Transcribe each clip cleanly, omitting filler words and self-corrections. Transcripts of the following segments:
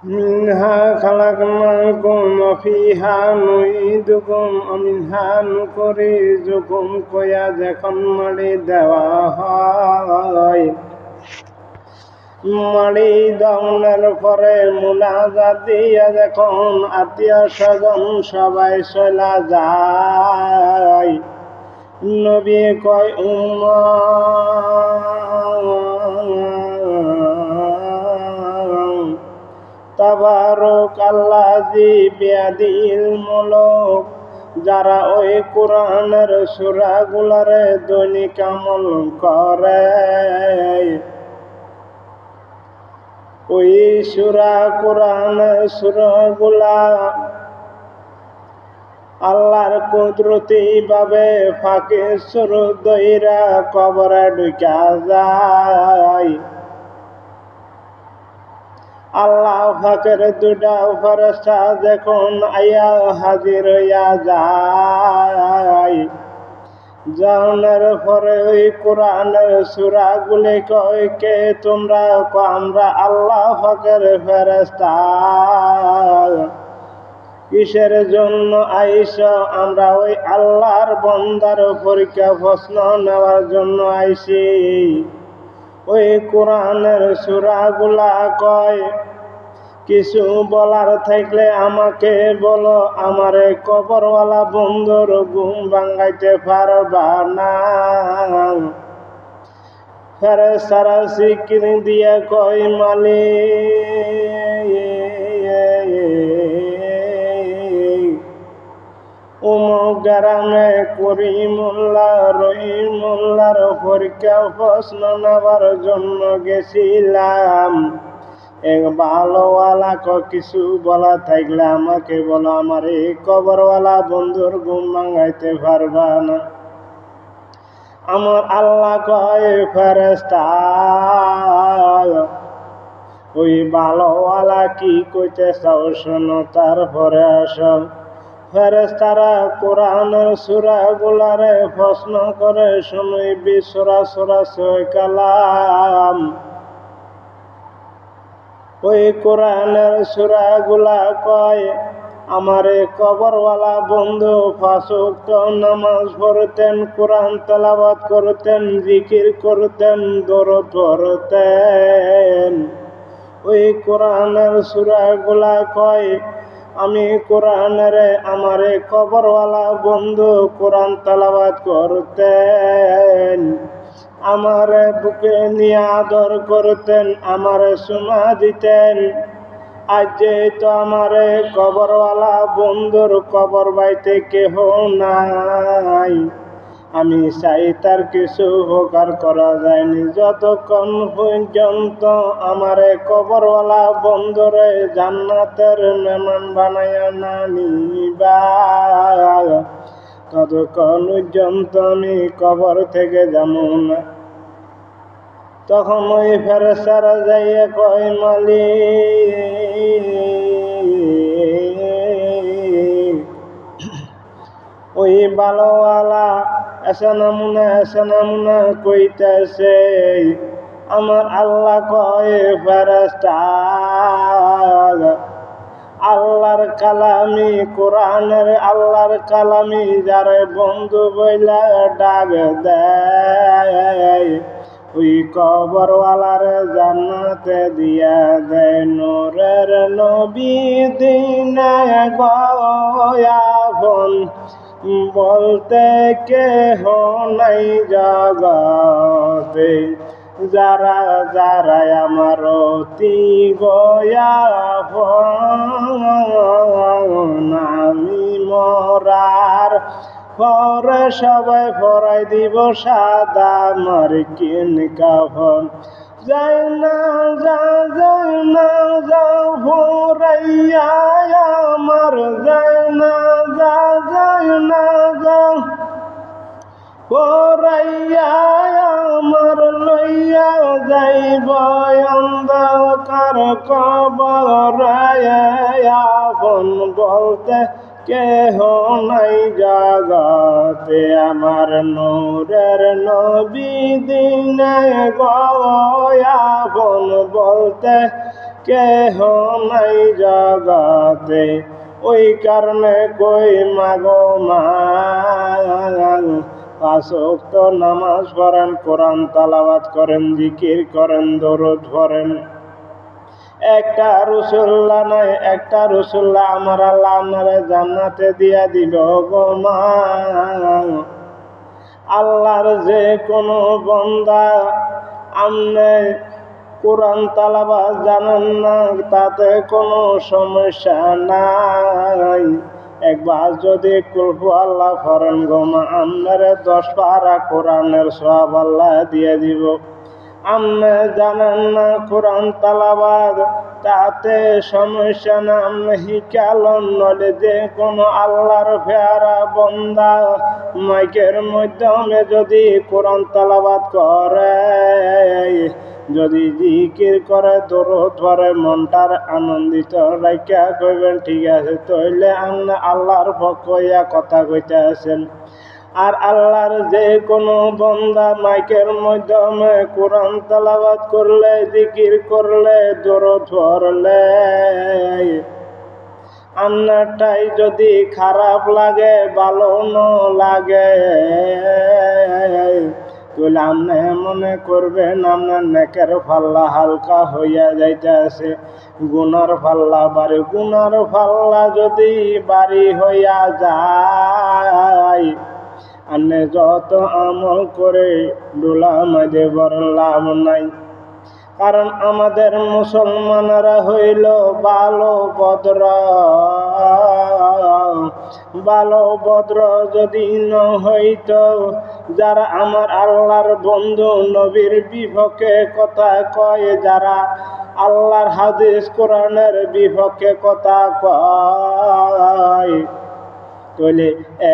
মিনহা খালাকনাকুম ওয়া ফিহা নুঈদুকুম ওয়া মিনহা নুখরিজুকুম কয়া যখন মাটি দেওয়া হয়, মাটি দেওয়ার পরে মুনাজাত দিয়া যখন আত্মীয় স্বজন সবাই চলা যায়, নবী কয় উম্মত তাবারক আল্লাযী বিয়াদিল মুলক, যারা ওই কোরআনের সূরাগুলারে দৈনিক আমল করে, ওই কোরআনের সূরাগুলা আল্লাহর কুদরতি ভাবে ফাঁকে সুর দইরা কবরে ঢুকা যায়। আল্লাহ পাকের দুটা ফেরেশতা যখন আয়া হাজির হইয়া যায়, জানার পরে ওই কোরআনের সূরাগুলি কয় কে তোমরা? আমরা আল্লাহ পাকের ফেরেশতা। কিসের জন্য আইছো? আমরা ওই আল্লাহর বান্দার পরীক্ষা প্রশ্ন নেওয়ার জন্য আইছি। ওই কোরআনের সূরাগুলা কয় কিছু বলার থাকলে আমাকে বলো, আমারে কবরওয়ালা বন্ধুর ঘুম ভাঙাইতে পারবা না। ফেরেশতারা স্বীকৃতি দিয়ে কয় মালিক, অমুক গ্রামে করিমুল্লাহ রহিমুল্লাহর পরীক্ষা প্রশ্ন নেওয়ার জন্য গেছিলাম। এক ভালোওয়ালা কিছু বলা থাকলে আমাকে বলো, আমার এই কবরওয়ালা বন্ধুর ঘুম ভাঙাইতে পারবা না। আমার আল্লাহ কয় ফেরেশতা, ওই ভালোওয়ালা কি কইতে চাও শোনো, তারপরে আসো। ফেরেশতারা কোরআনের সূরাগুলারে প্রশ্ন করে শুনবি সূরা সূরা ছয় কালাম। ওই কোরআনের সূরাগুলা কয় আমারে কবরওয়ালা বন্ধু 5 ওয়াক্ত নামাজ পড়তেন, কোরআন তেলাওয়াত করতেন, জিকির করতেন, দরুদ পড়তেন। ওই কোরআনের সূরাগুলা কয় আমি কোরআনের আমারে কবরওয়ালা বন্ধু কোরআন তেলাওয়াত করতেন, আমারে বুকে নিয়ে আদর করতেন, আমারে চুমা দিতেন। আজ তো আমারে কবরওয়ালা বন্ধুর কবর বাইতে কেহ নাই, আমি চাই তার কিছু উপকার করা যায়নি। যতক্ষণ পর্যন্ত আমারে কবরওয়ালা বন্ধুরে জান্নাতের মেহমান বানাইয়া না নিবা, ততক্ষণ পর্যন্ত আমি কবর থেকে যাবো না। তখন ওই ফেরেশতারা যাইয়া কয় মালিক, ওই ভালোওয়ালা এসে নামুনা কইতেছে। আমার আল্লাহ কয় ফেরেশতা, আল্লাহর কালামি কোরআনের আল্লাহর কালামি যারে বন্ধু বইলা ডাক দেয়, ওই কবরওয়ালারে জান্নাতে দিয়া দেয়। নূরের নবী দিনে গয়াবন বলতে কেহ নাই জগতে, যারা যারা আমার অতি গয়াবন, আমি মরার পরে সবাই পরাই দিব সাদা মার্কিন কাফন। যাই না যা ভরাইয়া আমার, যাই না যা ভরাইয়া আমার, লইয়া যাইব অন্ধকার কবরে, আপন বলতে কেহ নাই জগতে, আমার নূরের নবী দিনে গয়াবন বলতে কেহ নাই জগতে, ওই কারণে কই মাগো মা। 5 ওয়াক্ত নামাজ পড়েন, কোরআন তেলাওয়াত করেন, জিকির করেন, দরুদ পড়েন। একটা রসুল্লাহ নাই, একটা রসুল্লাহ আমার আল্লাহ আপনারে জান্নাতে দিয়া দিব গো মা। আল্লাহর যে কোনো বান্দা আমনে কোরআন তেলাওয়াত জানেন না, তাতে কোনো সমস্যা নাই। একবার যদি কুল আল্লাহ করেন গো মা, আপনারে 10 পারা কোরআনের সওয়াব আল্লাহ দিয়ে দিব। আপনি জানেন না কোরআন তেলাওয়াত, তাতে সমস্যা না, আপনি শিখালেন, নইলে যে কোনো আল্লাহর পেয়ারা বান্দা মাইকের মাধ্যমে যদি কোরআন তেলাওয়াত করে, যদি জিকির করে, দরুদ পড়ে, মনটার আনন্দিত রাখিয়া কইবেন ঠিক আছে, তাইলে আপনি আল্লাহর পক্ষ হইয়া কথা কইতে আছেন। আর আল্লাহর যে কোনো বান্দা মাইকের মাধ্যমে কোরআন তেলাওয়াত করলে, জিকির করলে, দরুদ পড়লে, আপনারটাই যদি খারাপ লাগে, ভালো না লাগে, তাহলে আপনি মনে করবেন আপনার নেকের পাল্লা হালকা হইয়া যাইতেছে, গুনার পাল্লা বাড়ি। গুনার পাল্লা যদি বাড়ি হইয়া যায়, আপনি যত আমল করে ডোলা মাঝে বড় লাভ নাই। কারণ আমাদের মুসলমানরা হইল ভালো ভদ্র। ভালো ভদ্র যদি ন হইত, যারা আমার আল্লাহর বন্ধু নবীর বিপক্ষে কথা কয়, যারা আল্লাহর হাদিস কোরআনের বিপক্ষে কথা কয়, তাহলে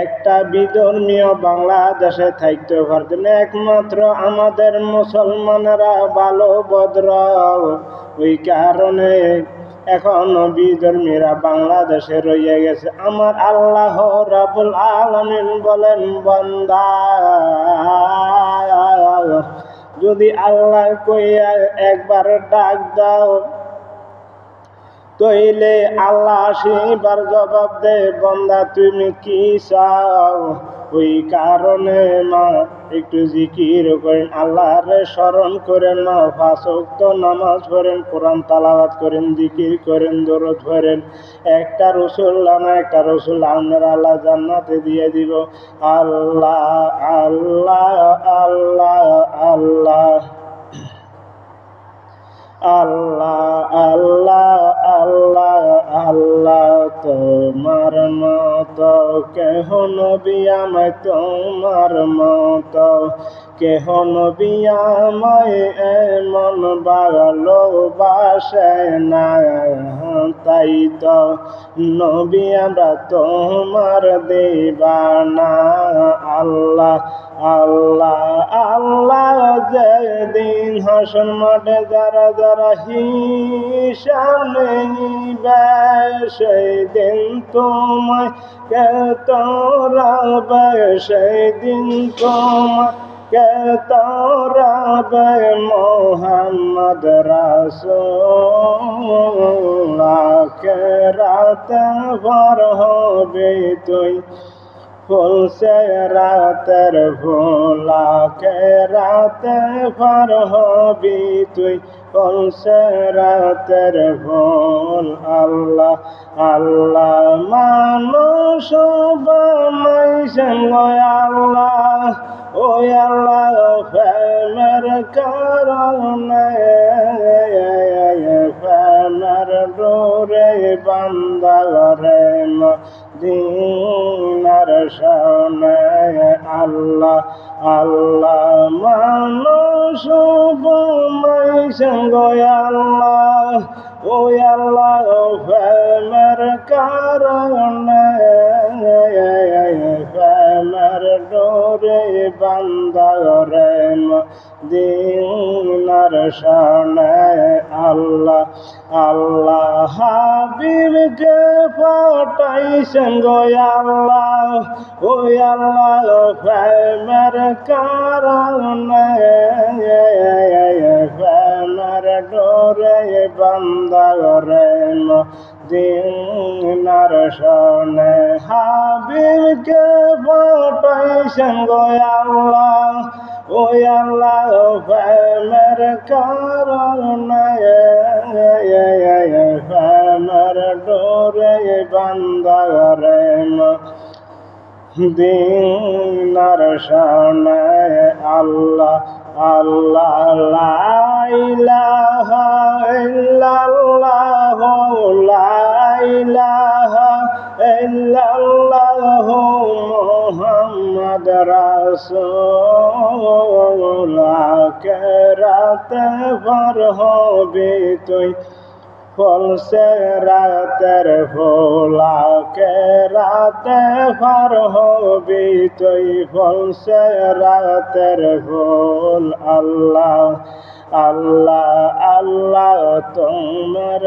একটা বিধর্মীয় বাংলাদেশে থাকতে পারতেন। একমাত্র আমাদের মুসলমানেরা ভালো ভদ্র, ওই কারণে এখন বিধর্মীরা বাংলাদেশে রয়ে গেছে। আমার আল্লাহ রাব্বুল আলামিন বলেন, বান্দা যদি আল্লাহ কইয়া একবার ডাক দাও, তইলে আল্লাহ সেবার জবাব দে, বান্দা তুমি কি চাও। ওই কারণে মা একটু জিকির করেন, আল্লাহর স্মরণ করেন, মা 5 ওয়াক্ত নামাজ পড়েন, কোরআন তেলাওয়াত করেন, জিকির করেন, দরুদ পড়েন। একটা রসুল্লাহ না, একটা রসুল্লাহ আপনার আল্লাহ জান্নাতে দিয়ে দিব। আল্লাহ আল্লাহ আল্লাহ আল্লাহ আল্লাহ আল্লাহ আল্লাহ আল্লাহ। তোমার মতো কেহ নবী আমায়, তোমার মতো কেহ নবী আমায় এমন ভালোবাসে না, তাই তো নবী আমরা তোমার দিবানা। আল্লাহ আল্লাহ আল্লাহ। যেদিন হাসর মাঠে যারা যারা হিসাব নেইবে, সেই দিন তোমায় কে তোরাবে, সেই দিন তোমায় কে তোরাবে। মোহাম্মদ রাসূল আখিরাতে পার হবে তুই, ফুলসে রাতের ভোলা কে রাতে পার হবি তুই, ফুলসে রাতের ভোল। আল্লাহ আল্লাহ মানুষ বানাইছেন গো আল্লাহ, ওই আল্লাহ প্রেমের কারণে, প্রেমের ডোরে বান্দা রে মদিনার শানে। আল্লাহ আল্লাহ মানুষ বানাইছেন গো আল্লাহ, ওই আল্লাহ প্রেমের কারণে, প্রেমের ডোরে বান্দা রে মদিনার শানে। আল্লাহ আল্লাহ হাবিবকে পাঠাইছেন গো আল্লাহ, ওই আল্লাহ প্রেমের কারণে, প্রেমের প্রেমের ডোরে বান্দা রে মদিনার শরণে হাবিবকে পাঠাইছেন গো আল্লাহ ও আল্লাহ প্রেমের কারণে প্রেমের ডোরে বান্দা রে মদিনার শরণে আল্লাহ আল্লাহ লা ইলাহা ইল্লাল্লাহ লা ইলাহা ইল্লাল্লাহ মুহাম্মদ রাসূল আখিরাতে পার হবি তুই ফলসে রাতের ভোলাকে রাতে পার হবি তুই ফলসে রাতের ভোল আল্লাহ আল্লাহ আল্লাহ তোমার